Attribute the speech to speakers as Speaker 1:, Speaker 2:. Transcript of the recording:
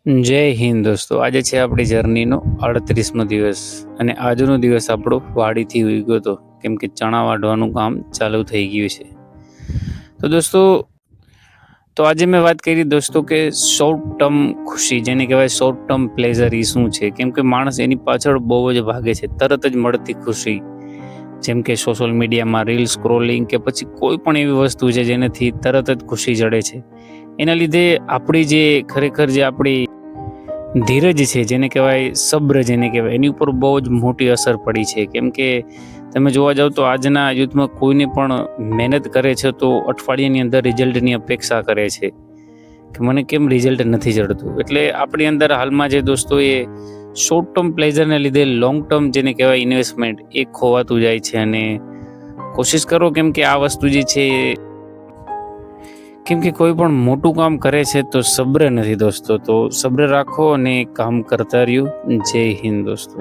Speaker 1: જય હિન્દ દોસ્તો, આજે છે આપણી જર્નીનો 38મો દિવસ અને આજનો દિવસ આપણો વાડીથી ઉઈ ગયો હતો, કેમ કે ચણા વાઢવાનું કામ ચાલુ થઈ ગયું છે. તો દોસ્તો, આજે મેં વાત કરી દોસ્તો કે શોર્ટ ટર્મ ખુશી જેને કહેવાય શોર્ટ ટર્મ પ્લેઝર એ શું છે. કેમ કે માણસ એની પાછળ બહુ જ ભાગે છે, તરત જ મળતી ખુશી, જેમ કે સોશિયલ મીડિયામાં રીલ સ્ક્રોલિંગ કે પછી કોઈ પણ એવી વસ્તુ છે જેનાથી તરત જ ખુશી જડે છે. એના લીધે આપણી જે ખરેખર જે આપણી ધીરજ છે, જેને કહેવાય સબ્ર જેને કહેવાય, એની ઉપર બહુ જ મોટી અસર પડી છે. કેમ કે તમે જોવા જાઓ તો આજના યુથમાં કોઈને પણ મહેનત કરે છે તો અઠવાડિયાની અંદર રિઝલ્ટની અપેક્ષા કરે છે કે મને કેમ રિઝલ્ટ નથી જડતું. એટલે આપણી અંદર હાલમાં જે દોસ્તો એ શોર્ટ ટર્મ પ્લેઝરને લીધે લોંગ ટર્મ જેને કહેવાય ઇન્વેસ્ટમેન્ટ એ ખોવાતું જાય છે. અને કોશિશ કરો કેમ કે આ વસ્તુ જે છે, કેમ કે કોઈ પણ મોટું કામ કરે છે તો સબ્ર નથી દોસ્તો, તો સબ્ર રાખો અને કામ કરતા રહ્યો. જય હિન્દ દોસ્તો.